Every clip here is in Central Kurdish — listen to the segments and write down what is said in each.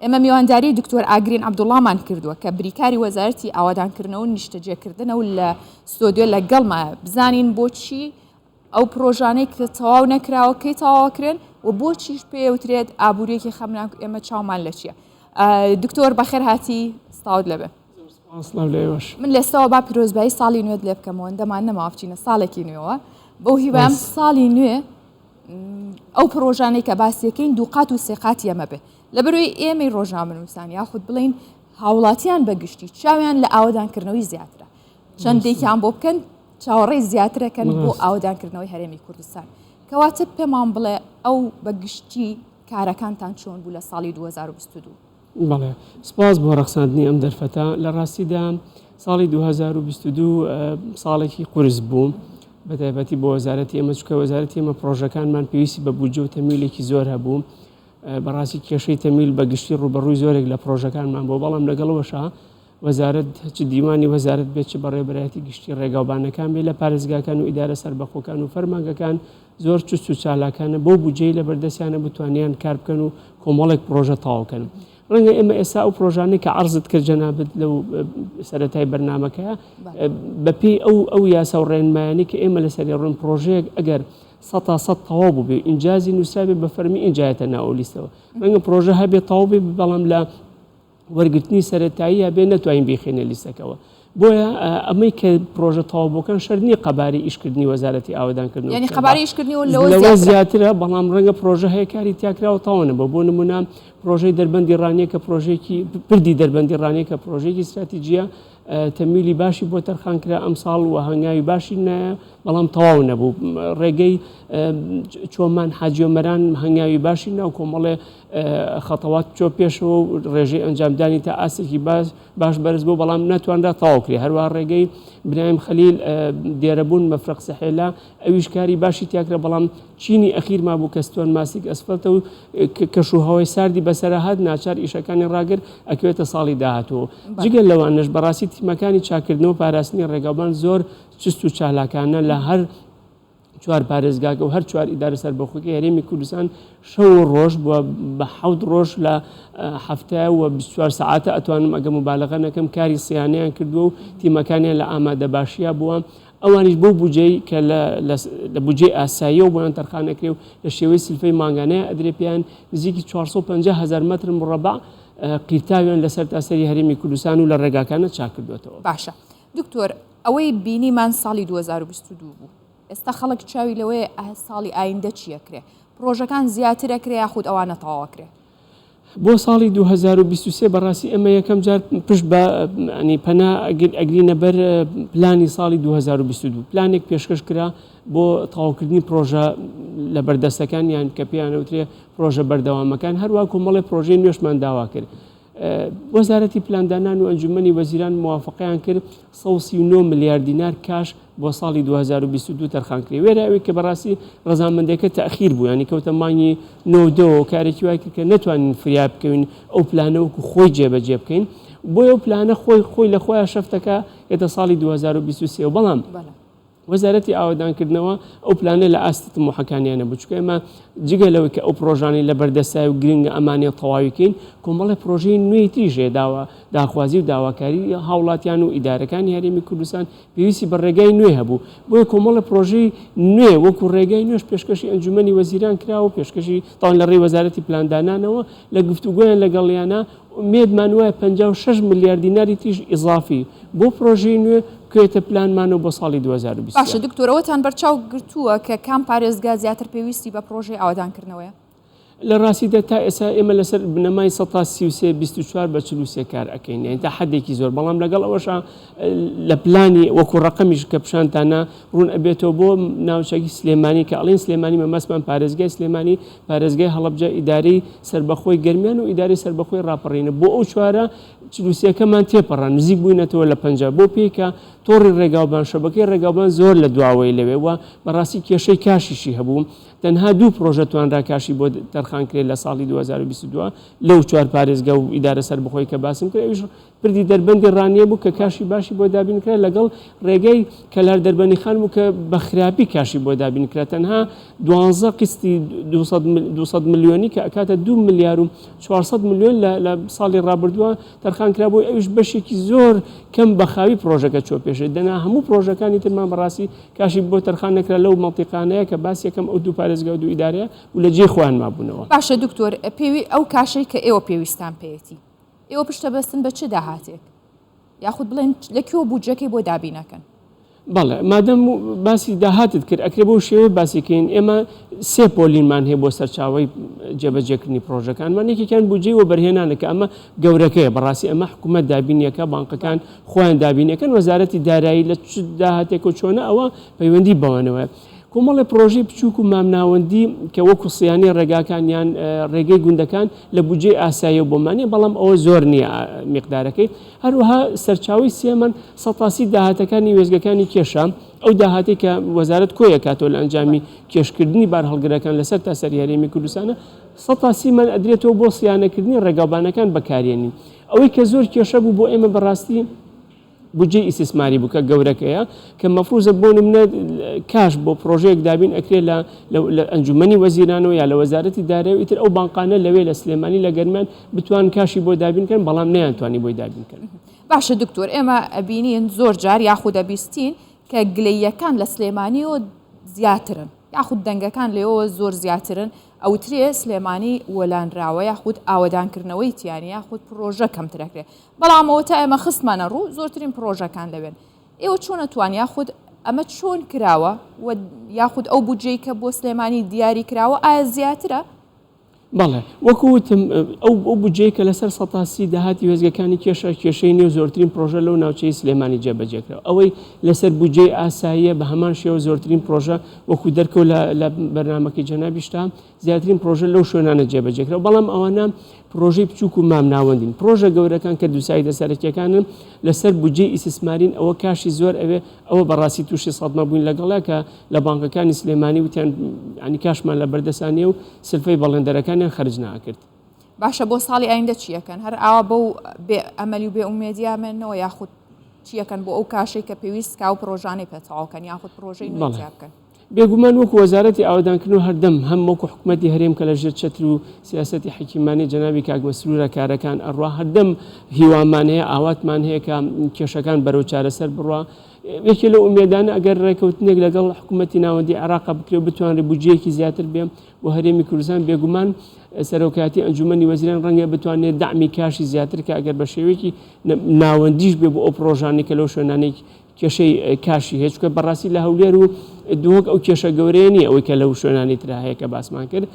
ئێمە میوانداری دکتۆر ئاگرین عەبدوڵڵامان کردووە کە بریکاری وەزارەتی ئاوادانکردنەوە و نیشتەجێکردنەوە لە ستۆدیۆ لەگەڵمە بزانین بۆچی ئەو پرۆژانەی کە تەواو نەکراوە کەی تەواوکرێن و بۆچیش پێوترێت ئابوووریەکی خەمناک ئێمە چاومان لە چییە. دکتۆر بەخێر هاتی ستاوت لەبێ. من لێستەوە با پیرۆزبایی ساڵی نوێت لێ بکەمەوە دەمان نەماوە بچینە ساڵێکی نوێەوە بەو هیوام ساڵی نوێ ئەو پرۆژانەی کە باسیەکەین دووقات و سێقاتی ئەمە بێ لەبەروی ئێمەی ڕۆژنامەنووسان یاخود بڵین هاوڵاتیان بەگشتی چاویان لە ئاوادانکردنەوەی زیاترە چەندێکیان بۆ بکەن چاوەڕێی زیاترەکەن بۆ ئاوادانکردنەوەی هەرێمی کوردستان کەواتە پێمان بڵێ ئەو بەگشتی کارەکانتان چۆن بوو لە ساڵی 2022. بەڵێ سپاس بۆ ڕەخساندنی ئەم دەرفەتە لە ڕاستیدا ساڵی 2022 ساڵێکی قورس بوو بە تایبەتی بۆ وەزارەتی ئێمە چکە وەزارەتی ئێمە پرۆژەکانمان پێویستی بە بودجە و تەمویلێکی زۆر هەبوو بەڕاستی کێشەی تەمویل بەگشتی ڕوبەڕووی زۆرێک لە پرۆژەکانمان بۆ بەڵام لەگەڵەوەشە وەزارەت چ دیوانی وەزارەت بێت چ بەڕێبەرایەتی گشتی ڕێگاوبانەکان بێت لە پارێزگاکان و ئیدارە سەربەخۆکان و فەرمانگەکان زۆر چست و چالاکانە بۆ بودجەی لە بەردەستیانە بتوانیان کار بکەن و کۆمەڵێک پرۆژە تەواوکەن. ڕەنگە ئێمە ئێستا ئەو پرۆژانەی کە عەرزت کرد جەنابەت لەو سەرەتای بەرنامەکەیە بەپێی ئەو یاسا و ڕێنمایانەی کە ئێمە لەسەری ڕوون پرۆژەیەک ئەگەر 100% تەواو بوو بێ ئینجازی نووسابێ بە فەرمی ئینجایەتە ناو لیستەوە ڕەنگە پرۆژە هەبێت تەواو بێ بەڵام لە وەرگرتنی سەرەتایی هەبێ نەتوانین بخێنە لیستەکەەوە بۆیە ئەمەی کە پرۆژە تەواو بۆکەن شەرنی قەباری ئیشکردنی وەزارەتی ئاوادانکردنەوە یعنی قەباری ئیشکردنیەوە لەوە زیاترە بەڵام ڕەنگە پرۆژە هەیە کاری تیاکراوە تەواو نەبووە بۆ نمونە پرۆژەی دەربەندی ڕانیە کە پرۆژێکی پردی دەربەندی ڕانیە کە پرۆژێکی استراتیجیە تەمویلی باشی بۆ تەرخانکرا ئەم ساڵ و هەنگاوی باشی نایە بەڵام تەواو نەبوو ڕێگەی چۆمان حاجیۆمەران هەنگاوی باشی ناو کۆمەڵێ خەتەوات چۆ پێشەوە و ڕێژەی ئەنجامدانی تا ئاسێکی باش بەرز بوو بەڵام ناتوانرا تەواوکرێ هەروە ڕێگەی برایم خەلیل دێرەبوون مەفرەق سەحێلا ئەویش کاری باشی تیاکرا بەڵام چینی ئەخیرما بوو کەستۆن ماسیک ئەسفەلتە و کەشوهەوای ساردی بەسەرە هات ناچار ئیشەکانی ڕاگر ئەکوێتە ساڵی داهاتوە جگەل لەوانش بەڕاستی تیمەکانی چاکردنەوە پاراستنی ڕێگاوبان زۆر چست و چالاکانە لە هەر چوار پارێزگاکە و هەر چوار ئیدارە سەربەخۆکی هەرێمی کوردستان شەو ڕۆژ بووە بە 7 ڕۆژ لە هەفتەیە و 24 ساعاتە ئەتوانم ئەگە مبالغە نەکەم کاری سیانیان کردووە و تیمەکانیان لە ئامادە باشیە بووە ئەوانیش بۆ بودجەی کە لە بودجەی ئاساییە و بۆیان تەرخانەکرێ و لە شێوەی سلفەی مانگانەیە ئەدرێ پێیان نزیکی 450,000 مەتر مربع قیرتاویان لەسەر تاسەری هەرێمی کوردستان و لە ڕێگاکانە چاک کردوێتەوە. باشە دکتۆر ئەوەی بینیمان ساڵی 2022 بوو ئێستا خەڵک چاوی لەوەیە ساڵی ئایندە چیەکرێ پرۆژەکان زیاترەکرێ یاخود ئەوانە تەواوکرێ بۆ ساڵی 2023 بەڕاستی ئەمە یەکەم جار پشت بە پەنا ئەگرینە بەر پلانی ساڵی 2022 پلانێک پێشکەش کرا بۆ تەواوکردنی پرۆژە لە بەردەستەکان یان کە پێیانەوترێ پرۆژە بەردەوامەکان هەروە کۆمەڵێ پرۆژەی نوێشمان داوا کرد. وەزارەتی پلاندانان و ئەنجومەنی وەزیران موافقەیان کرد 139 ملیارد دینار کاش بۆ ساڵی 2022 تەرخانکرێ وێرە ئەوەی کە بەڕاستی ڕەزامەندەکە تەخیر بوو ینی کەوتە مانگی 92 کارێکی وای کرد کە نەتوانین فریا بکەوین ئەو پلانەوەکو خۆی جێبەجێ بکەین بۆ ئەو پلانە خۆی لە خۆیان شەفتەکە ئێتە ساڵی 2023 بەڵام وەزارەتی ئاوادانکردنەوە ئەو پلانە لە ئاستی طموحەکانیانە بوو چکە ئێمە جگە لەوەی کە ئەو پرۆژانی لە بەردەستای و گرنگە ئەمانێ تەواویکەین کۆمەڵی پرۆژەی نوێی تیژێ داخوازی و داواکاری هاوڵاتیان و ئیدارەکانی هەرێمی کوردستان پێویستی بە ڕێگای نوێ هەبوو بۆیە کۆمەڵە پرۆژەی نوێ وەکو ڕێگای نوێش پێشکەشی ئەنجومەنی وەزیران کراوە پێشکەشی تاوان لە ڕێی وەزارەتی پلاندانانەوە لە گفتوگۆیان لەگەڵیانە مێدمان وایە 56 ملیارد دیناری تیژ ئیزافی بۆ پرۆژەی نوێ کوێتە پلانمانەوە بۆ ساڵی 2020. باشە دکتۆرەوەتان بەرچاو گرتووە کە کام پارێزگا زیاتر پێویستی بە پرۆژەی ئاوادانکردنەوەیە لە ڕاستیدا تا ئێستا ئێمە لەسەر بنەمای 133 بە 43 کار ئەەکەین یان تا حدێکی زۆر بەڵام لەگەڵ ئەوەشە لە پلانی وەکو ڕقەمیش کە پیشانتانە ڕوون ئەبێتەوە بۆ ناوچەکی سلێمانی کە ئەڵین سلێمانی مەمەسمان پارێزگای سلێمانی پارێزگای هەڵەبجە ئیدارەی سەربەخۆی گەرمیان و ئیدارەی سەربەخۆی ڕاپەڕینە بۆ ئەو چوارە چلووسیەکەمان تێپەڕان نزیک بووینەتەوە لە 50 بۆ پێیکە تۆڕی ڕێگاوبان شەبەکەی ڕێگاوبان زۆر لە دواوەی لەوێ وە بەڕاستی کێشەی کاشیشی هەبوو تەنها 2 پرۆژە توانرا کاشی بۆ تەرخانکرێت لە ساڵی 2022 لەو 4 پارێزگا و ئیدارە سەربەخۆی کە باسم کرد ئەویش پردی دەربەندی ڕانیە بوو کە کاشی باشی بۆ دابینکرا لەگەڵ ڕێگەی کەلار دەربەنی خان بوو کە بە خراپی کاشی بۆ دابینکرا تەنها 12 قستی 200 ملیۆنی کە ئەکاتە 2 ملیار و 400 ملیۆن لە ساڵی ڕابردووە تەرخانکرا بۆ ئەوش بەشێکی زۆر کەم بەخاوی پرۆژەکە چۆ پێشێت دەنا هەموو پرۆژەکانی ترمان بەڕاستی کاشی بۆ تەرخان نەکرا لەو مەڵتیقانەیە کە باس یەکەم ئەو دوو پارێزگا و دوو ئیدارەیە و لە جێ خۆیان مابوونەوە. باشە دکتۆر پێوی ئەو کاشەی کە ئێوە پێویستان پێێتی ئێوە پشتە بەستن بە چ داهاتێک یاخود بڵێن لەکوێوە بودجەکەی بۆ دابینەکەن؟ بەڵێ مادەم باسی داهاتت کرد ئەکرێ بۆ شێوە باسیکەین ئێمە سێ پۆلینمان هەیە بۆ سەرچاوی جێبەجێکردنی پرۆژەکانمان یەکێکیان بودجێ و بەرهێنانەکە ئەمە گەورەکەیە بەڕاستی ئەمە حکوومەت دابینیەکە بانقەکان خۆیان دابینەکەن وەزارەتی دارایی لە چ داهاتێک و چۆنە ئەوە پەیوەندی بەوانەوە کۆمەڵی پرۆژەی بچووک و مامناوەندی کە وەکو سیانی ڕێگاکانیان ڕێگەی گوندەکان لە بودجێ ئاسایی بۆمانی بەڵام ئەوە زۆر نییە میقدارەکەی هەروەها سەرچاوی سێمەن سەتاسی داهاتەکانی وێزگەکانی کێشە ئەو داهاتی کە وەزارەت کۆیەکاتەوە لە ئەنجامی کێشکردنی بار هەڵگرەکان لەسەر تا سەریارێمی کوردستانە سەتاسی من ئەدرێتەوە بۆ سیانەکردنی ڕێگاوبانەکان بەکارێنین ئەوەی کە زۆر کێشە بوو بۆ ئێمە بەڕاستی بودجێ ئیسیسماری بوو کە گەورەکەیە کە مەفروزە بۆ نمونە کاش بۆ پرۆژەیەک دابین ئەکرێ لە ئەنجومەنی وەزیرانەوە یا لە وەزارەتی دارایی ئیتر ئەو بانقانە لەوێ لە سلێمانی لە گەرمان بتوان کاشی بۆ دابینکەن بەڵام نەیانتوانی بۆی دابینکەن. باشە دکتۆر ئێمە ئەبینین زۆر جار یاخود ئەبیستین کە گلەیەکان لە سلێمانیەوە زیاترن یاخود دەنگەکان لێەوە زۆر زیاترن ئەوترێ سلێمانی وەلانراوە یاخود ئاوەدانکردنەوەی تیانی یاخود پرۆژە کەمترەکرێت بەڵامەوە تا ئێمە خستمانە ڕوو زۆرترین پرۆژەکان لەوێن ئێوە چۆن ئەتوان یاخود ئەمە چۆن کراوە یاخود ئەو بودجەی کە بۆ سلێمانی دیاری کراوە ئایا زیاترە؟ بەڵێ وەکوتم ئەو بودجەی کە لەسەر سەتاسی داهاتی وێزگەکانی کێشەی نێو زۆرترین پرۆژە لەو ناوچەی سلێمانی جێبەجێکرا ئەوەی لەسەر بودجەی ئاساییە بە هەمان شێوە زۆرترین پرۆژە وەکو دەرکەوت لە بەرنامەکەی جەنابیشتا زیاترین پرۆژە لەو شوێنانە جێبەجێکرا بەڵام ئەوانە پرۆژەی بچووک و مامناوەندین پرۆژە گەورەکان کە دووسایدە سەرەکیەکانن لەسەر بودجێ ئیسیسمارین ئەوە کاشی زۆر ئەوە بەڕاستی تووشی سەدمە بووین لەگەڵا کە لە بانکەکانی سلێمانی وتیان ینی کاشمان لە بەردەسانیە و سلفەی بەڵێندەرەکانیان خەرج ناکرد. باشە بۆ ساڵی ئایندە چیەکەن هەر ئاوا بەو بێ ئەمەلی و بێ ئومێدیامێنەوە یاخود چیەکەن بۆ ئەو کاشەی کە پێویست کا و پرۆژانەی پێچاوکەن یاخود پرۆژەی نوێ بکەن؟ بێگومان وەکو وەزارەتی ئاوادانکردن و هەردەم هەم وەکو حکوومەتی هەرێم کە لە ژێر چەتر و سیاسەتی حکیمانی جەنابی کاک مەسرورە کارەکان ئەڕوا هەردەم هیوامان هەیە ئاواتمان هەیە کە کێشەکان بەرەو چارەسەر بڕوا یەکێ لە ئومێدانە ئەگەر ڕێکەوتنێک لەگەڵ حکوومەتی ناوەندی عێراق بکرێ و بتوانێت بودجەیەکی زیاتر بێم و هەرێمی کوردستان بێگومان سەرۆکاتی ئەنجومەنی وەزیران ڕەنگە بتوانێت داعمی کاشی زیاتر کە ئەگەر بە شێوەیەکی ناوەندیش بێ بۆ ئەو پرۆژانی کە لەو شوێنانەی کێشەی کاشی هێچ کە بەڕاستی لە هەولێر و دووەک ئەو کێشە گەورەیە نیە ئەوەی کە لەو شوێنانی ترا هەیە کە باسمان کرد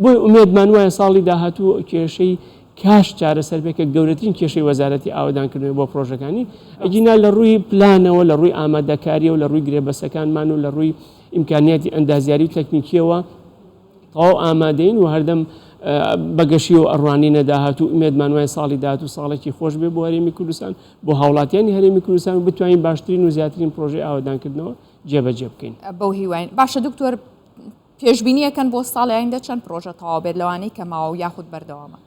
بۆی ئومێدمان وایە ساڵی داهاتوو کێشەی کاش چارەسەر بێکە گەورەترین کێشەی وەزارەتی ئاوادانکردنەوە بۆ پرۆژەکانی ئەگینا لە ڕووی پلانەوە لە ڕووی ئامادەکاریەوە لە ڕووی گرێبەسەکانمان و لە ڕووی ئیمکانیاتی ئەندازیاری و تەکنیکیەوە تەواو ئامادەین و هەردەم بەگەشی و ئەڕوانی نەداهات و ئومێدمان وایە ساڵی داهات و ساڵێکی خۆش بێ بۆ هەرێمی کوردستان بۆ هاوڵاتیانی هەرێمی کوردستان و بتوانین باشترین و زیاترین پرۆژەی ئاوادانکردنەوە جێبەجێ بکەین. بەو هیواین باشە دکتۆر پێشبینیەکەن بۆ ساڵی ئایندە چەند پرۆژە تەواو بێت لەوانەی کە ماوە یاخود بەردەوامە؟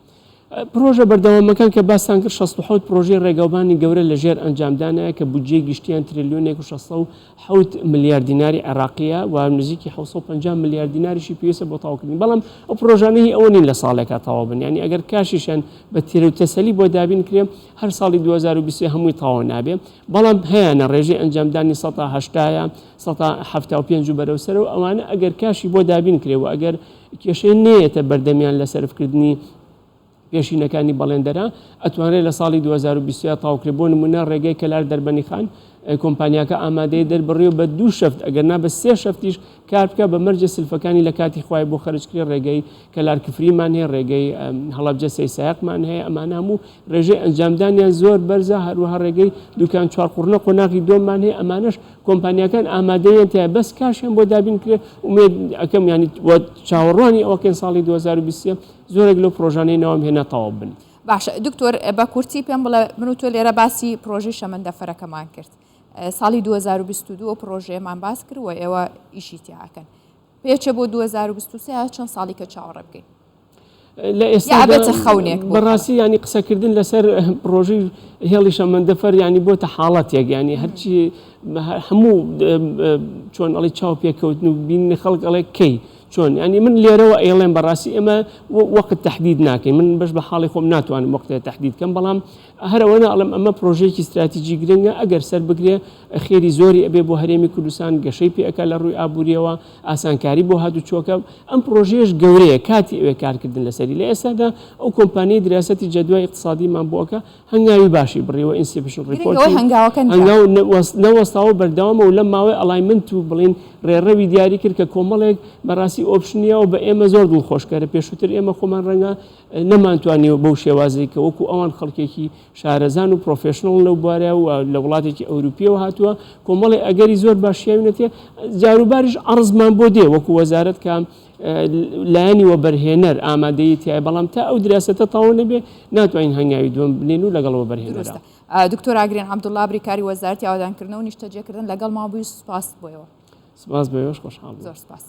پرۆژە بەردەوامەکان کە باسان کرد 67 پرۆژەی ڕێگاوبانی گەورە لە ژێر ئەنجامدانەیە کە بودجێ گشتیان تریلیۆنێک و 607 ملیار دیناری عێراقیە و نزیکی 750 ملیار دیناریشی پێویستە بۆ تەواوکردنی بەڵام ئەو پرۆژانەی ئەوە نین لە ساڵێکە تەواو بن ینی ئەگەر کاشیشان بە تێرە و تەسەلی بۆ دابین کرێ هەر ساڵی 2020 هەمووی تەواو نابێ بەڵام هەیەە ڕێژەی ئەنجامدانی 180 175 و بەرەوسەرەوە ئەوانە ئەگەر کاشی بۆ دابین کرێ و ئەگەر کێشەی نێتە بەردەمیان لە سەرفکردنی پێشینەکانی بەڵێندەرە ئەتوانێت لە ساڵی 2020 تاوکرێ بۆ نمونە ڕێگەی کەلار دەربەنی خان کۆمپانیاکە ئامادەی دەربڕێ بە 2 شەفت ئەگەر نا بە 3 شەفتیش کار بکە بە مەرجە سلفەکانی لە کاتی خوای بۆ خەرجکرێ ڕێگەی کەلار کفریمان هەیە ڕێگەی هەڵەبجە سەیسایقمان هەیە ئەمانە هەموو ڕێژەی ئەنجامدانیان زۆر بەرزە هەروەها ڕێگەی دوکان چوار قوڕنە قۆناغی دۆمان هەیە ئەمانش کۆمپانیاکان ئامادەیان تیا بەس کاشیان بۆ دابین کرێ ومێد ئەەکەم ینی چاوەڕوانی ئەوەکەن ساڵی 2020 زۆرێک لەو پرۆژانەی ناوام هێنا تەواو بن. باشە دکتۆر بە کورتی پێم بڵێ من و تۆ لێرە باسی پرۆژەی شەمەندەفەرەکەمان کرد ساڵی 2022 پرۆژەیەمان باس کرد و ئێوە ئیشی تیاکەن پێچە بۆ 2023 چەند ساڵی کە چاوەڕێ بکەین؟ لە ئێستا ئابێتە خەونێک بەڕاستی ینی قسەکردن لەسەر پرۆژەی هێڵی شەمەندەفەر ینی بۆتە حاڵەتێک ینی هەرچی هەموو چۆن ئەڵی چاو پێکەوتن و بینی خەڵک ئەڵێ کەی چۆن ینی من لێرەوە ئێڵێن بەڕاستی ئێمە وەقت تهدید ناکەین من بەش بە حاڵی خۆم ناتوانم وەقتێ تهدید کەم بەڵام هەرەوەنە ئەڵم ئەمە پرۆژەیەکی استراتیژی گرنگە ئەگەر سەر بگرێ خێری زۆری ئەبێ بۆ هەرێمی کوردستان گەشەی پێەکە لە ڕووی ئابوووریەوە ئاسانکاری بۆ هاتوچۆکە ئەم پرۆژێش گەورەیە کاتی ئەوێ کارکردن لەسەری لە ئێستادا ئەو کۆمپانیای دراسەتی جەدوای اقتصادیمان بۆکە هەنگاوی باشی بڕێەوە ئینسپشن ڕیپۆرت نەوەستاوە بەردەوامە و لەم ماوەی ئەلایمنت و بڵین ڕێڕەوی دیاری کرد کە کۆمەڵێک بەڕاستی ئۆپشنیەوە بە ئێمە زۆر دڵخۆشکارە پێشووتر ئێمە خۆمان ڕەنگە نەمانتوانیەوە بەو شێوازەی کە وەکو ئەوان خەڵکێکی شارەزان و پرۆفێشنڵ لەو بوارە و لە وڵاتێکی ئەوروپیەوە هاتووە کۆمەڵی ئەگەری زۆر باشیاوینەتێ جاروباریش عرضمان بۆ دێ وەکو وەزارەت کە لایەنی وەبەرهێنەر ئامادەیی تایە بەڵام تا ئەو دراسەتە تاوە نەبێ ناتوانین هەنگاوی دوم بنێن و لەگەڵەوە بەرهێنەرە. دکتۆر ئاگرێن عەبدوڵڵا بریکاری وەزارەتی ئاوادانکردنەوە و نیشتەجێکردن لەگەڵ مابووی سوپاس بۆیەوە. سپاس بەوێش خۆشحاڵ. زۆر سپاس.